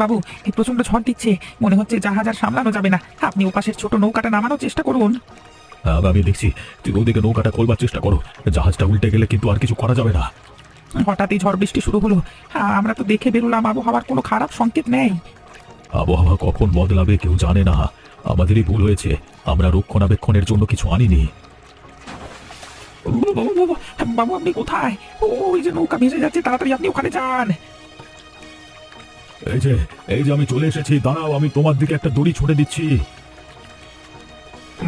বাবু, এই প্রচন্ড ঝড় দিচ্ছে, মনে হচ্ছে জাহাজ আর সামলানো যাবে না। আপনি ওপাশের ছোট নৌকাটা নামানোর চেষ্টা করুন। আমি দেখছি, তুই ওদিকে নৌকাটা খোলবার চেষ্টা করো। জাহাজটা উল্টে গেলে কিন্তু আর কিছু করা যাবে না। হঠাৎই ঝড় বৃষ্টি শুরু হলো। আমরা তো দেখে বেরোলাম, আবহাওয়ার কোনো খারাপ সংকেত নেই। আবহাওয়া কখন বদলাবে কেউ জানে না। আমাদেরই ভুল হয়েছে, আমরা রক্ষণাবেক্ষণের জন্য কিছু আনিনি। বাবু, বাবু, বাবু, আপনি কোথায়? ওই যে নৌকা ভেসে যাচ্ছে, তাড়াতাড়ি আপনি ওখানে যান। এই যে আমি চলে এসেছি, দাঁড়াও, আমি তোমার দিকে একটা দড়ি ছুঁড়ে দিচ্ছি।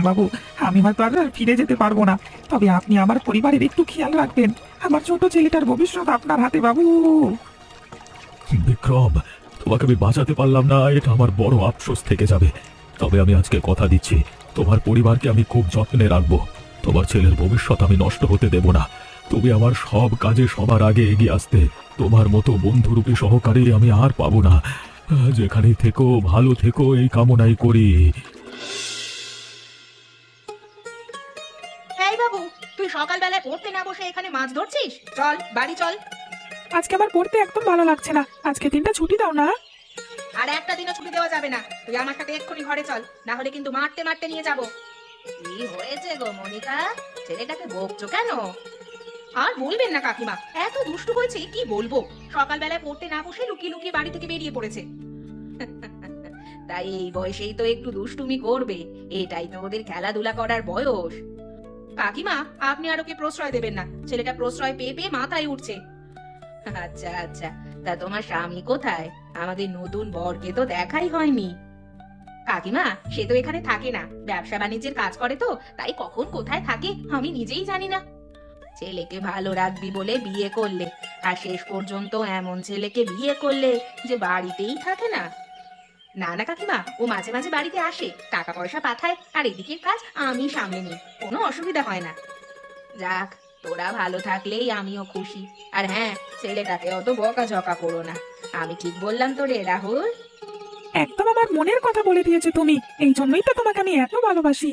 বাবু, আমি হয়তো আর ফিরে যেতে পারবো না, তবে আপনি আমার পরিবারের একটু খেয়াল রাখবেন। আমার ছোট ছেলেটার ভবিষ্যৎ আপনার হাতে বাবু। বিক্রম, তোমাকে আমি বাঁচাতে পারলাম না, এটা আমার বড় আফসোস থেকে যাবে। তবে আমি আজকে কথা দিচ্ছি, তোমার পরিবারকে আমি খুব যত্নে রাখবো। তোমার ছেলের ভবিষ্যৎ আমি নষ্ট হতে দেব না। তুমি আমার সব কাজে সবার আগে এগিয়ে আসতে। তোমার মতো বন্ধুরূপী সহকারী আমি আর পাবো না। যেখানেই থেকো ভালো থেকো, এই কামনাই করি। এই বাবু, তুই সকালবেলায় পড়তে না বসে এখানে মাছ ধরছিস? চল বাড়ি চল। আজকে আমার পড়তে একদম ভালো লাগছে না, আজকে দিনটা ছুটি দাও না। আর একটা দিনও ছুটি দেওয়া যাবে না। তুই আমার সাথে এক্ষুনি ঘরে চল, না হলে কিন্তু মারতে মারতে নিয়ে যাব। কি হয়েছে গো মনিকা, ছেলেটাকে বকছো কেন? আর বলবেন না কাকিমা, এত দুষ্টু হয়েছে কি বলবো। সকালবেলায় পড়তে না বসে লুকিয়ে লুকিয়ে বাড়ি থেকে বেরিয়ে পড়েছে। তাই এই বয়সেই তো একটু দুষ্টুমি করবে, এটাই তো ওদের খেলাধুলা করার বয়স। কাকিমা, আপনি আর ওকে প্রশ্রয় দেবেন না, ছেলেটা প্রশ্রয় পেয়ে পেয়ে মাথায় উঠছে। আচ্ছা আচ্ছা, তা তোমার স্বামী কোথায়? আমাদের নতুন বরকে তো দেখাই হয়নি। কাকিমা, সে তো এখানে থাকে না, ব্যবসা বাণিজ্যের কাজ করে, তো তাই কখন কোথায় থাকে আমি নিজেই জানি না। ছেলেকে ভালো রাখবি বলে বিয়ে করলে, আর শেষ পর্যন্ত এমন ছেলেকে বিয়ে করলে যে বাড়িতেই থাকে না। না না কাকিমা, ও মাঝে মাঝে বাড়িতে আসে, টাকা পয়সা পাঠায়, আর এদিকের কাজ আমি সামলে নিই, কোনো অসুবিধা হয় না। যাক, তোরা ভালো থাকলেই আমিও খুশি। আর হ্যাঁ, ছেলেটাকে অত বকাঝকা করো না। আমি ঠিক বললাম তো রে রাহুল? একদম আমার মনের কথা বলে দিয়েছো তুমি, এই জন্যই তো তোমাকে আমি এত ভালোবাসি।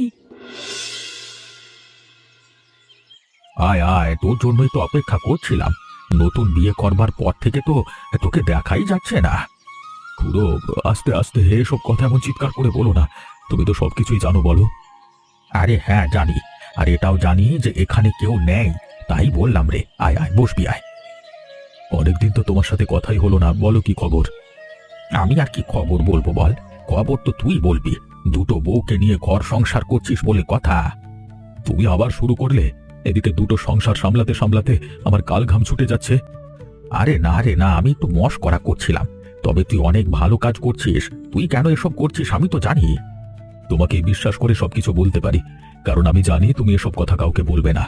আয় আয়, তোর জন্যই তো অপেক্ষা করছিলাম। নতুন বিয়ে করবার পর থেকে তো তোকে দেখাই যাচ্ছে না। পুরো আস্তে আস্তে এসব কথা এমন চিৎকার করে বলো না, তুমি তো সবকিছুই জানো, বলো। আরে হ্যাঁ জানি, আর এটাও জানি যে এখানে কেউ নেই, তাই বললাম রে। আয় আয়, বসবি আয়। অনেকদিন তো তোমার সাথে কথাই হলো না, বলো কি খবর? আমি আর কি খবর বলবো বল, খবর তো তুই বলবি। দুটো বউকে নিয়ে ঘর সংসার করছিস বলে কথা, তুমি আবার শুরু করলে। এদিকে দুটো সংসার সামলাতে সামলাতে আমার কাল ঘাম ছুটে যাচ্ছে। আরে না রে না, আমি একটু মশকরা করছিলাম। তবে তুই অনেক ভালো কাজ করছিস, তুই কেন এসব করছিস আমি তো জানি। তোমাকে বিশ্বাস করে সবকিছু বলতে পারি, কারণ আমি জানি তুমি এসব কথা কাউকে বলবে না।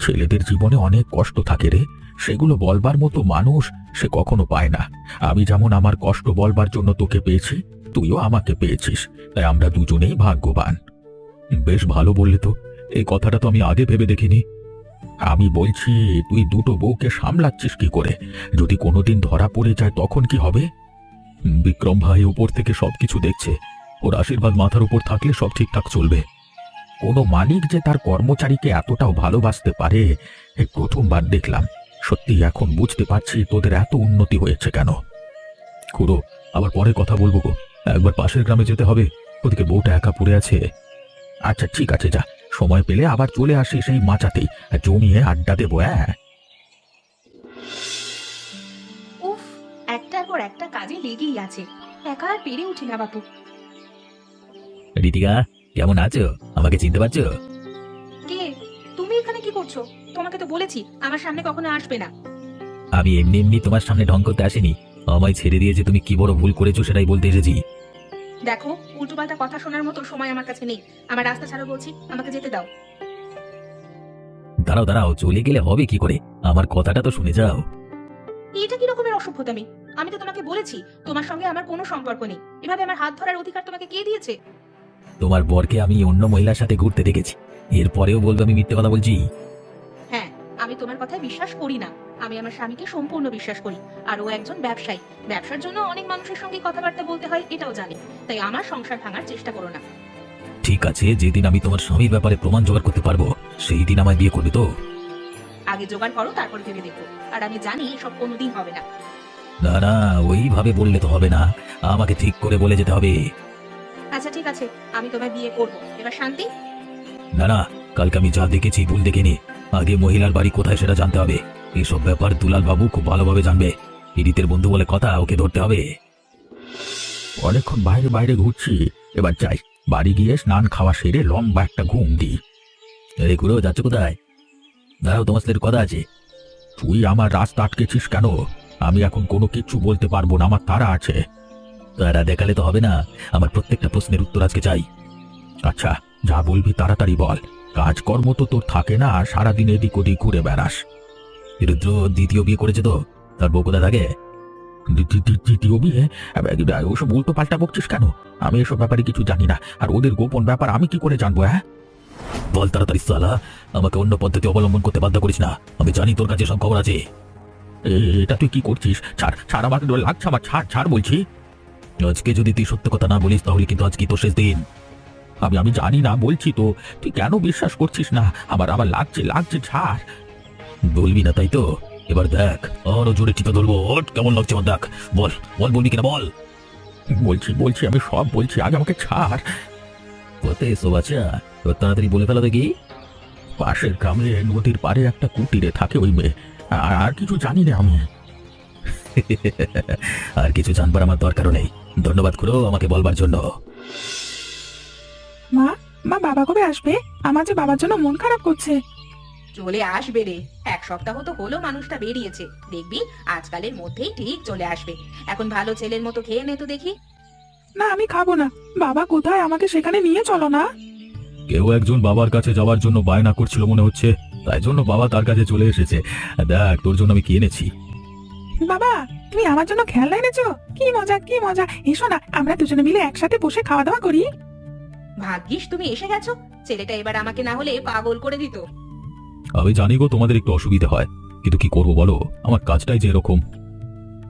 ছেলেদের জীবনে অনেক কষ্ট থাকে রে, সেগুলো বলবার মতো মানুষ সে কখনো পায় না। আমি যেমন আমার কষ্ট বলবার জন্য তোকে পেয়েছি, তুইও আমাকে পেয়েছিস, তাই আমরা দুজনেই ভাগ্যবান। বেশ ভালো বললে তো, এই কথাটা তো আমি আগে ভেবে দেখিনি। আমি বলছি, তুই দুটো বউকে সামলাচ্ছিস কি করে? যদি কোনোদিন ধরা পড়ে যায় তখন কি হবে? বিক্রম ভাই উপর থেকে সবকিছু দেখছে, ওর আশীর্বাদ মাথার উপর থাকলে সব ঠিকঠাক চলবে। কোনো মালিক যে তার কর্মচারীকে এতটাও ভালোবাসতে পারে, এই প্রথমবার দেখলাম। সত্যি এখন বুঝতে পারছি তোদের এত উন্নতি হয়েছে কেন। খুড়ো, আবার পরে কথা বলবো গো, একবার পাশের গ্রামে যেতে হবে, ওদিকে বউটা একা পড়ে আছে। আচ্ছা ঠিক আছে, যা, সময় পেলে আবার চলে আসি সেই মাচাতেই, জমিয়ে আড্ডা দেবো। হ্যাঁ। উফ, একটার পর একটা কাজে লেগেই আছে, একা আর পেরে উঠি না বাপু। রীতিকা, কেমন আছো? আমাকে চিনতে পারছো? কে? তুমি এখানে কি করছো? তোমাকে তো বলেছি আমার সামনে কখনো আসবে না। আমি এমনি এমনি তোমার সামনে ঢং করতে আসিনি, আমায় ছেড়ে দিয়েছে তুমি কি বড় ভুল করেছো সেটাই বলতে এসেছি। দেখো, উল্টোপাল্টা কথা শোনার মতো সময় আমার কাছে নেই, আমার রাস্তা ছাড়ো বলছি, আমাকে যেতে দাও। দাঁড়াও দাঁড়াও, চলে গেলে হবে কি করে? আমার কথাটা তো শুনে যাও। এটা কি রকমের অসভ্যতামি? আমি তো তোমাকে বলেছি তোমার সঙ্গে আমার কোনো সম্পর্ক নেই, এভাবে আমার হাত ধরার অধিকার তোমাকে কে দিয়েছে? তোমার বরকে আমি অন্য মহিলার সাথে ঘুরতে দেখেছি, এরপরেও বলবো আমি মিথ্যে কথা বলছি? হ্যাঁ, আমি তোমার কথায় বিশ্বাস করি না। আমি আমার স্বামীকে সম্পূর্ণ বিশ্বাস করি, আর ও একজন ব্যবসায়ী, ব্যবসার জন্য অনেক মানুষের সঙ্গে কথাবার্তা বলতে হয় এটাও জানি, তাই আমার সংসার ভাঙার চেষ্টা করো না। ঠিক আছে, যেদিন আমি তোমার স্বামীর ব্যাপারে প্রমাণ জোগাড় করতে পারবো সেই দিন আমায় বিয়ে করবে তো? আগে জোগাড় করো, তারপর ভেবে দেখো। আর আমি জানি এসব কোনোদিন হবে না। না না, ওইভাবে বললে তো হবে না, আমাকে ঠিক করে বলে যেতে হবে। আচ্ছা ঠিক আছে, আমি তোমায় বিয়ে করব, এবার শান্তি। না না, কালকে আমি যা দেখেছি ভুল দেখিনি। আগে মহিলার বাড়ি কোথায় সেটা জানতে হবে। এইসব ব্যাপার দুলাল বাবু খুব ভালোভাবে জানবে। পীড়িতের বন্ধু বলে কথা, ওকে ধরতে হবে। অনেকক্ষণ বাইরে বাইরে ঘুরছি, এবার যাই বাড়ি গিয়ে স্নান খাওয়া সেরে লম্বা একটা ঘুম দিই। এই ঘুরো যাচ্ছে কোথায়? দাঁড়াও, তোমার সাথে কথা আছে। তুই আমার রাস্তা আটকেছিস কেন? আমি এখন কোনো কিছু বলতে পারবো না, আমার তাড়া আছে। তারা দেখালে তো হবে না, আমার প্রত্যেকটা প্রশ্নের উত্তর আজকে চাই। আচ্ছা, যা বলবি তাড়াতাড়ি বল। কাজকর্ম তো তোর থাকে না, সারাদিন এদিক ওদিক ঘুরে বেড়াস। রুদ্র দ্বিতীয় বিয়ে করেছে তো? তার বউ কোথায় থাকে? দ্বিতীয় বিয়ে? ওসব উল্টো পাল্টা বকছিস কেন? আমি এসব ব্যাপারে কিছু জানি না, আর ওদের গোপন ব্যাপার আমি কি করে জানবো? হ্যাঁ বল তাড়াতাড়ি সালা, আমাকে অন্য পদ্ধতি অবলম্বন করতে বাধ্য করিস না। আমি জানি তোর কাছে সব খবর আছে। এটা তুই কি করছিস? ছাড় ছাড়, আমাকে লাগছে, আমার ছাড় ছাড় বলছি। আজকে যদি তুই সত্য কথা না বলিস তাহলে কিন্তু আজকে তোর শেষ দিন। আমি জানি না, বলছি তো, তুই কেন বিশ্বাস করছিস না? আমার লাগছে লাগছে, ছাড়। বলবি না তাই তো? এবার দেখ, আরো জোরে টিপে ধরবো। ওঠ, কেমন লাগছে আমার দেখ। বল বল, বলবি কিনা বল। বলছি বলছি, আমি সব বলছি, আগে আমাকে ছাড়। কোথায় এসো বাচ্চা, তোর তাড়াতাড়ি বলে ফেলো দেখি। পাশের গ্রামে নদীর পাড়ে একটা কুটিরে থাকে ওই মেয়ে। আর কিছু জানি না আমি। আর কিছু জানবার আমার দরকারও নেই। ধন্যবাদ খুড়ো আমাকে বলবার জন্য। মা, মা বাবা কবে আসবে? আমার যে বাবার জন্য মন খারাপ করছে। চলে আসবে রে, 1 সপ্তাহ তো হলো মানুষটা বেরিয়েছে, দেখবি আজকালের মধ্যেই ঠিক চলে আসবে। এখন ভালো ছেলের মতো খেয়ে নে তো দেখি। না, আমি খাবো না। বাবা কোথায়, আমাকে সেখানে নিয়ে চলো না। কেউ একজন বাবার কাছে যাওয়ার জন্য বায়না করছিল মনে হচ্ছে, তাই জন্য বাবা তার কাছে চলে এসেছে। দেখ তোর জন্য আমি কি এনেছি। বাবা, তুমি আমার জন্য খেলনা এনেছো? কি মজা কি মজা! এসো না, আমরা দুজনে মিলে একসাথে বসে খাওয়া দাওয়া করি। ভাগ্যিস তুমি এসে গেছো, ছেলেটা এবার আমাকে না হলে পাগল করে দিত। আমি জানি গো তোমাদের একটু অসুবিধা হয়, কিন্তু কি করবো বলো, আমার কাজটাই যে এরকম।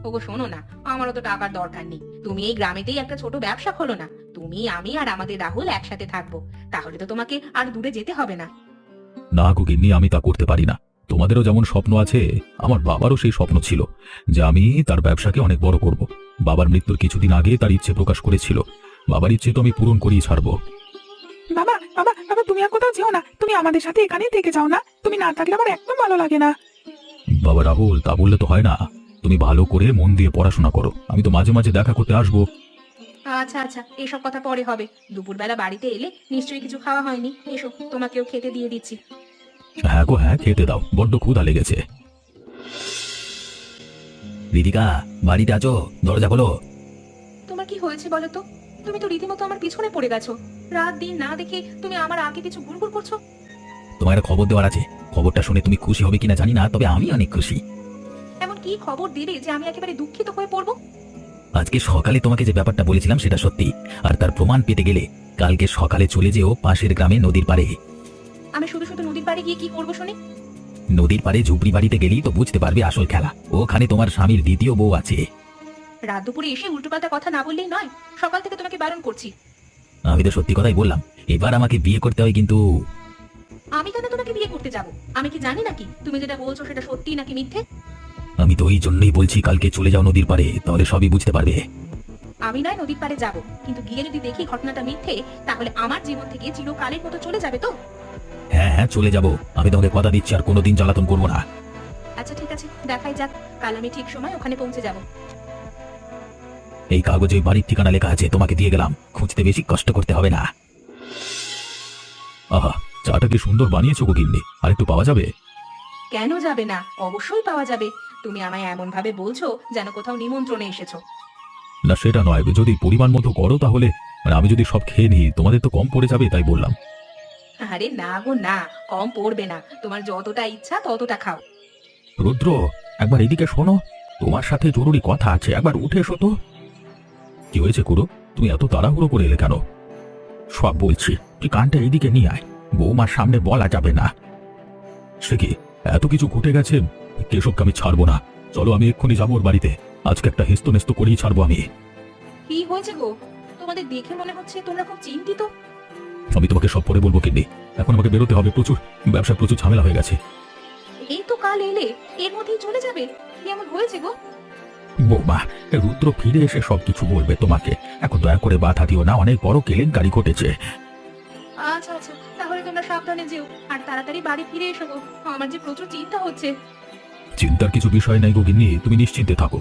ওগো শোনো না, আমারও তো টাকার দরকার নেই, তুমি এই গ্রামেতেই একটা ছোট ব্যবসা খোলো না। তুমি, আমি আর আমাদের রাহুল একসাথে থাকবো, তাহলে তো তোমাকে আর দূরে যেতে হবে না। না গো গিন্নি, আমি তা করতে পারি না। তোমাদেরও যেমন স্বপ্ন আছে, আমার বাবারও সেই স্বপ্ন ছিল যে আমি তার ব্যবসাকে অনেক বড় করব। বাবার মৃত্যুর কিছুদিন আগে তার ইচ্ছে প্রকাশ করেছিল। বাবার ইচ্ছে তো আমি পূরণ করেই ছাড়বো। বাবা বাবা বাবা, তুমি আর কোথাও যেও না, তুমি আমাদের সাথে এখানেই থেকে যাও না। তুমি না থাকলে আমার একদম ভালো লাগে না। বাবা রাহুল, তা বললে তো হয় না। তুমি ভালো করে মন দিয়ে পড়াশোনা করো, আমি তো মাঝে মাঝে দেখা করতে আসবো। আচ্ছা আচ্ছা, এসব কথা পরে হবে। দুপুরবেলা বাড়িতে এলে নিশ্চয়ই কিছু খাওয়া হয়নি, এসো তোমাকেও খেতে দিয়ে দিচ্ছি। হ্যাঁ গো হ্যাঁ, খেতে দাও, বড্ড ক্ষুধা লেগেছে। রিদিকা, বাড়িতে আছো? দরজা খোলো। তোমার কি হয়েছে বলো তো? তুমি তো রীতিমতো আমার পিছনে পড়ে গেছো, রাত দিন না দেখে তুমি আমার আগে পিছু ঘুরঘুর করছো। তোমার একটা খবর দেওয়ার আছে। খবরটা শুনে তুমি খুশি হবে কিনা জানি না, তবে আমি অনেক খুশি। এমন কি খবর দিলে যে আমি একেবারে দুঃখিত হয়ে পড়বো? আজকে সকালে তোমাকে যে ব্যাপারটা বলেছিলাম সেটা সত্যি, আর তার প্রমাণ পেতে গেলে কালকে সকালে চলে যেও পাশের গ্রামে নদীর পাড়ে। আমি শুধু শুধু নদীর পাড়ে গিয়ে কি করবো শুনি? নদীর পাড়ে ঝুপড়ি বাড়িতে গেলেই তো বুঝতে পারবে আসল খেলা। ওখানে তোমার স্বামীর দ্বিতীয় বউ আছে। রাত দুপুরে এসে উল্টোপাল্টা কথা না বললেই নয়, সকাল থেকে তোমাকে বারণ করছি। আমি তো সত্যি কথাই বললাম, এবার আমাকে বিয়ে করতে হয় কিন্তু। আমি কেন তোমাকে বিয়ে করতে যাব? আমি কি জানি নাকি তুমি যেটা বলছো সেটা সত্যি নাকি মিথ্যে? আমি তো ওই জন্যই বলছি কালকে চলে যাও নদীর পাড়ে, তাহলে সবই বুঝতে পারবে। আমি নয় নদীর পাড়ে যাব, কিন্তু গিয়ে যদি দেখি ঘটনাটা মিথ্যে, তাহলে আমার জীবন থেকে চিরকালের মতো চলে যাবে তো। হ্যাঁ হ্যাঁ, চলে যাব। আমি তোমাকে কথা দিচ্ছি আর কোনোদিন জ্বালাতন করবো না। আচ্ছা ঠিক আছে, দেখাই যাক, কাল আমি ঠিক সময় ওখানে পৌঁছে যাব। এই কাগজে ওই বাড়ির ঠিকানা লেখা আছে, তোমাকে দিয়ে গেলাম, খুঁজতে বেশি কষ্ট করতে হবে না। আহা, চাটা কি সুন্দর বানিয়েছো গো গিন্নি, আর একটু পাওয়া যাবে? কেন যাবে না, অবশ্যই পাওয়া যাবে। তুমি আমায় এমন ভাবে বলছো যেন কোথাও নিমন্ত্রণে এসেছো। না সেটা নয়, যদি পরিমাণ মতো করো তাহলে, মানে আমি যদি সব খেয়ে নিই তোমাদের তো কম পড়ে যাবে, তাই বললাম। আরে না গো না, কম পড়বে না, তোমার যতটা ইচ্ছা ততটা খাও। রুদ্র, একবার এদিকে শোনো, তোমার সাথে জরুরি কথা আছে, একবার উঠে এসো তো। কি হয়েছে কুড়ো, তুমি এত তাড়াহুড়ো করে এলে কেন? সব বলছি, তুই কানটা এদিকে নিয়ে আয়, বৌমার সামনে বলা যাবে না। সে কি, এত কিছু ঘটে গেছে, কেশবকে আমি ছাড়বো না। চলো আমি এক্ষুনি যাবো ওর বাড়িতে, আজকে একটা হেস্ত নেস্ত করেই ছাড়বো আমি। কি হয়েছে গো? তোমাদের দেখে মনে হচ্ছে তোমরা খুব চিন্তিত। আমি তোমাকে সব পরে বলবো কিন্নি, এখন আমাকে বেরোতে হবে, ব্যবসায় প্রচুর ঝামেলা হয়ে গেছে। এই তো কাল এলে, এর মধ্যেই চলে যাবে? কি এমন হয়েছে গো? বৌমা, রুদ্র ফিরে এসে সবকিছু বলবে তোমাকে। এখন দয়া করে বাধা দিও না, অনেক বড় কেলেঙ্কারি ঘটেছে। আচ্ছা আচ্ছা, তাহলে তোমরা সাবধানে যেও আর তাড়াতাড়ি বাড়ি ফিরে এসো গো। আমার যে প্রচুর চিন্তা হচ্ছে। চিন্তার কিছু বিষয় নাই গো গিন্নি, তুমি নিশ্চিন্তে থাকো।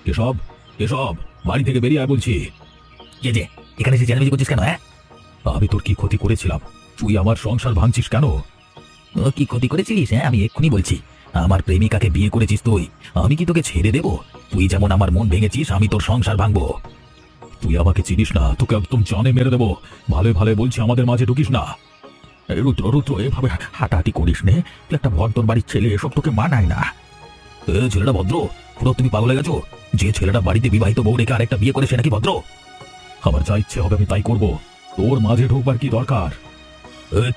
কেশব, কেশব, বাড়ি থেকে বেরিয়ে আয় বলছি। কে যে এখানে এসে চেঁচামেচি করছিস কেন? হ্যাঁ, আমি তোর কি ক্ষতি করেছিলাম? তুই আমার সংসার ভাঙছিস কেন? কি ক্ষতি করেছিস? হ্যাঁ, আমি এক্ষুনি বলছি। আমার প্রেমিকাকে বিয়ে করেছিস তুই, আমি কি তোকে ছেড়ে দেব? তুই যেমন আমার মন ভেঙেছিস, আমি তোর সংসার ভাঙবো। তুই আমাকে চিনিস না, তোকে একদম জানে মেরে দেবো। ভালো ভালো বলছি, আমাদের মাঝে ঢুকিস না। এই রুদ্র, রুদ্র, এভাবে হাঁটাহাঁটি করিস নে। তুই একটা ভদ্র বাড়ির ছেলে, এসব তোকে মানায় না। ছেলেটা ভদ্র? পুরো তুমি পাগল হয়ে গেছো? যে ছেলেটা বাড়িতে বিবাহিত বউ রেখে আরেকটা বিয়ে করে সে নাকি ভদ্র? আমার যা ইচ্ছে হবে আমি তাই করবো, তোর মাঝে ঢুকবার কি দরকার?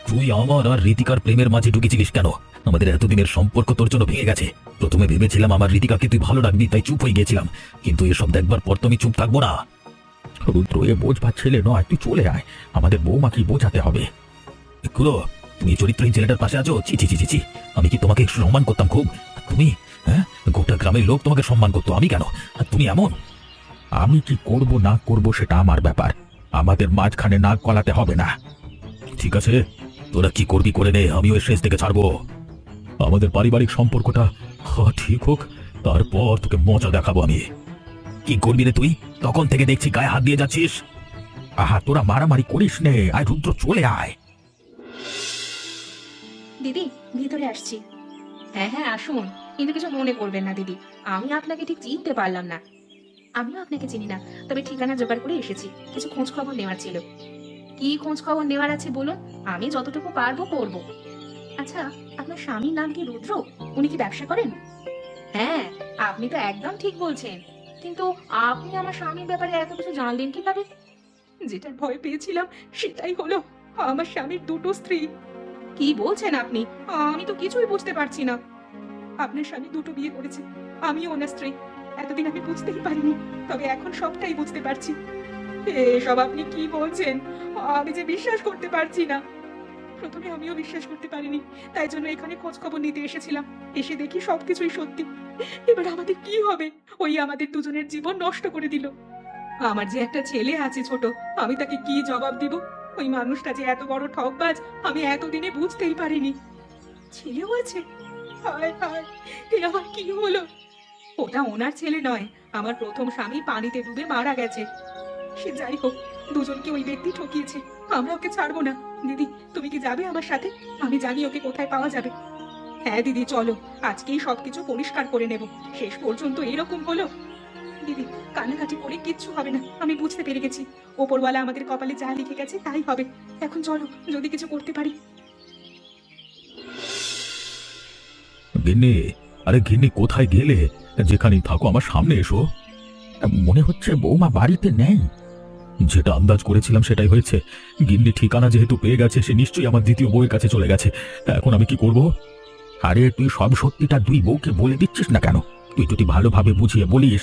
তুই আমার আর রীতিকার প্রেমের মাঝে ঢুকেছিলিস কেন? আমাদের এতদিনের সম্পর্ক তোর জন্য ভেঙে গেছে। প্রথমে ভেবেছিলাম আমার রীতিকাকে তুই ভালো রাখবি, তাই চুপ হয়ে গেছিলাম, কিন্তু এসব দেখবার পর তো আমি চুপ থাকবো না। রুদ্র, এ বোঝবার ছেলে নয়, তুই চলে আয়, আমাদের বৌমাকে বোঝাতে হবে। খুড়ো, তুমি চরিত্রহীন ছেলেটার পাশে আছো? ছি ছি ছি ছি, আমি কি তোমাকে সম্মান করতাম খুব? তুমি, হ্যাঁ, গোটা গ্রামের লোক তোমাকে সম্মান করতো, আমি কেন? আর তুমি এমন। আমি কি করব না করব সেটা আমার ব্যাপার, আমাদের মাঝখানে নাক গলাতে হবে না। ঠিক আছে, তোরা কি করবি করে নে, আমিও এর শেষ থেকে ছাড়বো। আমাদের পারিবারিক সম্পর্কটা ঠিক হোক, তারপর তোকে মজা দেখাবো আমি। কি করবি রে তুই? তখন থেকে দেখছি গায়ে হাত দিয়ে যাচ্ছিস। আহা, তোরা মারামারি করিস নে, আয় রুদ্র, চলে আয়। দিদি, ভিতরে আসছি। হ্যাঁ হ্যাঁ, আসুন, কিন্তু কিছু মনে করবেন না দিদি, আমি আপনাকে ঠিক চিনতে পারলাম না। আমিও আপনাকে চিনি না, তবে ঠিকানা জোগাড় করে এসেছি, কিছু খোঁজ খবর নেওয়ার ছিল। কি খোঁজ খবর নেওয়ার আছে বলুন, আমি যতটুকু পারবো করব। আচ্ছা, আপনার স্বামীর নাম কি রুদ্র? উনি কি ব্যবসা করেন? হ্যাঁ, আপনি তো একদম ঠিক বলছেন, কিন্তু আপনি আমার স্বামীর ব্যাপারে এত কিছু জানলেন কিভাবে? যেটা ভয় পেয়েছিলাম সেটাই হলো, আমার স্বামীর দুটো স্ত্রী। কি বলছেন আপনি? আমি তো কিছুই বুঝতে পারছি না। আপনার স্বামী দুটো বিয়ে করেছে, আমিও ওনার স্ত্রী। এতদিন আমি বুঝতেই পারিনি, তবে এখন সবটাই বুঝতে পারছি। এসব আপনি কি বলছেন? আমি যে বিশ্বাস করতে পারছি না। প্রথমে আমিও বিশ্বাস করতে পারিনি, তাই জন্য এখানে খোঁজ খবর নিতে এসেছিলাম। এসে দেখি সবকিছুই সত্যি। এবার আমাদের কি হবে? ওই আমাদের দুজনের জীবন নষ্ট করে দিল। আমার যে একটা ছেলে আছে ছোট, আমি তাকে কি জবাব দিব? ওই মানুষটা যে এত বড় ঠকবাজ, আমি এতদিনে বুঝতেই পারিনি। ছেলেও আছে? হায় হায়, এ আমার কি হলো? ওটা ওনার ছেলে নয়, আমার প্রথম স্বামী পানিতে ডুবে মারা গেছে। সে যাই হোক, দুজনকে ওই ব্যক্তি ঠকিয়েছে, আমরা ওকে ছাড়বো না। দিদি, তুমি কি যাবে আমার সাথে? আমি জানি ওকে কোথায় পাওয়া যাবে। হ্যাঁ দিদি, চলো, আজকেই সবকিছু পরিষ্কার করে নেব। শেষ পর্যন্ত এরকম হলো। দিদি, কান্নাকাটি করে কিচ্ছু হবে না, আমি বুঝতে পেরে গেছি। ওপরওয়ালা আমাদের কপালে যা লিখে গেছে তাই হবে। এখন চলো, যদি কিছু করতে পারি। গিন্নি, আরে গিন্নি, কোথায় গেলে? যেখানেই থাকো আমার সামনে এসো। মনে হচ্ছে বৌমা বাড়িতে নেই। যেটা আন্দাজ করেছিলাম সেটাই হয়েছে। গিন্নি ঠিকানা যেহেতু পেয়ে গেছে, সে নিশ্চয়ই আমার দ্বিতীয় বউয়ের কাছে চলে গেছে। এখন আমি কি করব? আরে তুই সব সত্যিটা দুই বউকে বলে দিচ্ছিস না কেন? তুই যদি ভালোভাবে বুঝিয়ে বলিস,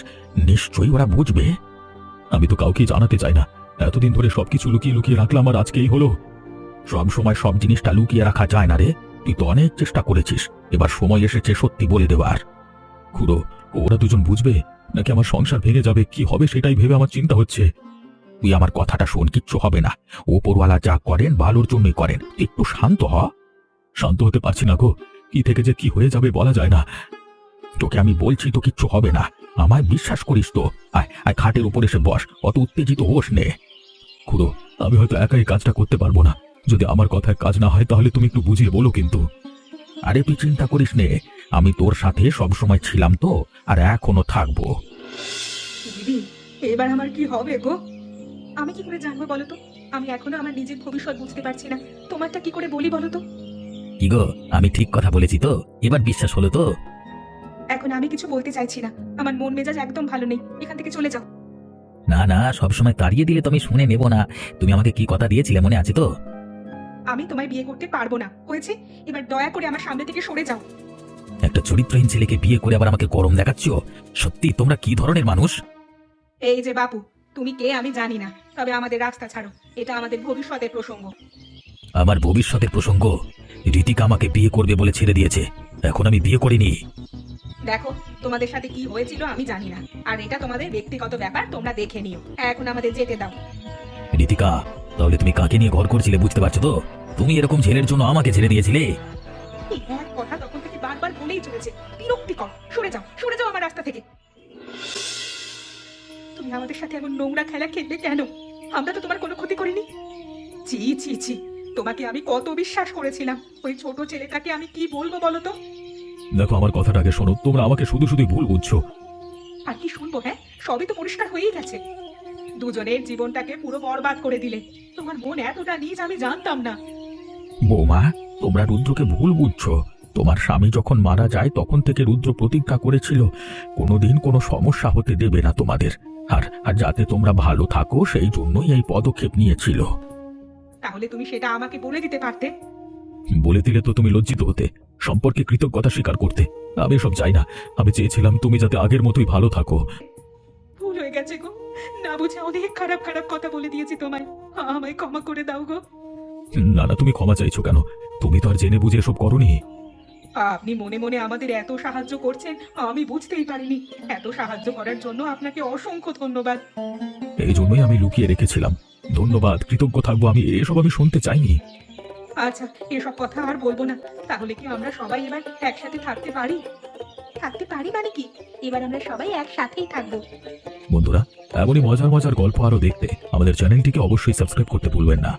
নিশ্চয়ই ওরা বুঝবে। আমি তো কাউকে জানাতে চাই না, এতদিন ধরে সবকিছু লুকিয়ে লুকিয়ে রাখলাম, আর আজকেই হলো। সব সময় সব জিনিসটা লুকিয়ে রাখা যায় না রে, তুই তো অনেক চেষ্টা করেছিস, এবার সময় এসেছে সত্যি বলে দেওয়ার। খুড়ো, ওরা দুজন বুঝবে নাকি আমার সংসার ভেঙে যাবে, কি হবে সেটাই ভেবে আমার চিন্তা হচ্ছে। তুই আমার কথাটা শোন, কিচ্ছু হবে না। ওপরওয়ালা যা করেন ভালোর জন্যই করেন, তুই একটু শান্ত হ। শান্ত হতে পারছি না গো, কি থেকে যে কি হয়ে যাবে বলা যায় না। তোকে আমি বলছি তো, কিচ্ছু হবে না, আমায় বিশ্বাস করিস তো। আয় আয়, খাটের উপর এসে বস, অত উত্তেজিত হোস নে। খুড়ো, আমি হয়তো একাই কাজটা করতে পারবো না, যদি আমার কথায় কাজ না হয় তাহলে তুমি একটু বুঝিয়ে বলো কিন্তু। আরে তুই চিন্তা করিস নে, আমি তোর সাথে সব সময় ছিলাম তো, আর এখনো থাকবো। দিদি, এবার আমার কি হবে গো? আমি কি করে জানবো বলো তো? আমি এখনো আমার নিজের ভবিষ্যৎ বুঝতে পারছি না, তোমারটা কি করে বলি বলো তো? কি গো, আমি ঠিক কথা বলেছি তো? এবার বিশ্বাস হলো তো? এখন আমি কিছু বলতে চাইছি না, আমার মন মেজাজ একদম ভালো নেই, এখান থেকে চলে যাও। না না, সবসময় তাড়িয়ে দিলে তো আমি শুনে নেব না। তুমি আমাকে কি কথা দিয়েছিলে মনে আছে তো? আমি তোমায় বিয়ে করতে পারবো না, হয়েছে? এবার দয়া করে আমার সামনে থেকে সরে যাও। একটা চরিত্রহীন ছেলেকে বিয়ে করে আবার আমাকে গরম দেখাচ্ছ? সত্যি তোমরা কি ধরনের মানুষ? এই যে বাপু, তুমি কে আমি জানি না, তবে আমাদের রাস্তা ছাড়ো, এটা আমাদের ভবিষ্যতের প্রসঙ্গ। আমার ভবিষ্যতের প্রসঙ্গ? রীতিকা আমাকে বিয়ে করবে বলে ছেড়ে দিয়েছে, এখন আমি বিয়ে করিনি। দেখো, তোমাদের সাথে কি হয়েছিল আমি জানি না, আর এটা তোমাদের ব্যক্তিগত ব্যাপার, তোমরা দেখে নিও। এখন আমাদের যেতে দাও। রীতিকা, তাহলে তুমি কাকে নিয়ে ঘর করছিলে বুঝতে পারছো তো? তুমি এরকম ছেলের জন্য আমাকে ছেড়ে দিয়েছিলে। এই এক কথা তখন থেকে বারবার বলেই চলেছে, বিরক্তিকর। সরে যাও, সরে যাও আমার রাস্তা থেকে। তুমি আমাদের সাথে এমন নোংরা খেলা খেললে কেন? আমরা তো তোমার কোনো ক্ষতি করিনি। ছি ছি ছি, তোমাকে আমি কত বিশ্বাস করেছিলাম। ওই ছোট ছেলেটাকে আমি কি বলবো বলো তো? দেখো, আমার কথাটা আগে শোনো। তোমরা আমাকে শুধু শুধু ভুল বুঝছো। আর কি শুনবো? হ্যাঁ, সবই তো পরিষ্কার হয়েই গেছে। দুজনের জীবনটাকে পুরো বরবাদ করে দিলে। তোমার মন এতটা নিজ আমি জানতাম না। বৌমা, তোমরা রুদ্রকে ভুল বুঝছো। তোমার স্বামী যখন মারা যায় তখন থেকে রুদ্র প্রতিজ্ঞা করেছিল কোনোদিন কোনো সমস্যা হতে দেবে না তোমাদের। আর যাতে তোমরা ভালো থাকো সেই জন্যই এই পদক্ষেপ নিয়েছিল। তাহলে তুমি সেটা আমাকে বলে দিতে পারতে। বলে দিলে তো তুমি লজ্জিত হতে, সম্পর্কে কৃতজ্ঞতা স্বীকার করতে। আমি সব চাই না। আমি চেয়েছিলাম তুমি যাতে আগের মতোই ভালো থাকো। ভুল হয়ে গেছে গো, না বুঝে অনেক খারাপ খারাপ কথা বলে দিয়েছি তোমায়। আমায় ক্ষমা করে দাও গো। না না, তুমি ক্ষমা চাইছো কেন? তুমি তো আর জেনে বুঝে এসব করনি। আপনি মনে মনে আমাদের এত সাহায্য করছেন আমি বুঝতেই পারিনি। এত সাহায্য করার জন্য আপনাকে অসংখ্য ধন্যবাদ। এই জন্যই আমি লুকিয়ে রেখেছিলাম। ধন্যবাদ, কৃতজ্ঞ থাকবো। এসব আমি শুনতে চাইনি। আচ্ছা, এসব কথা আর বলবো না। তাহলে কি আমরা সবাই এবার একসাথে থাকতে পারি? থাকতে পারি মানে কি? এবার আমরা সবাই একসাথেই থাকবো। বন্ধুরা, এমনই মজার মজার গল্প আরো দেখতে আমাদের চ্যানেলটিকে অবশ্যই সাবস্ক্রাইব করতে ভুলবেন না।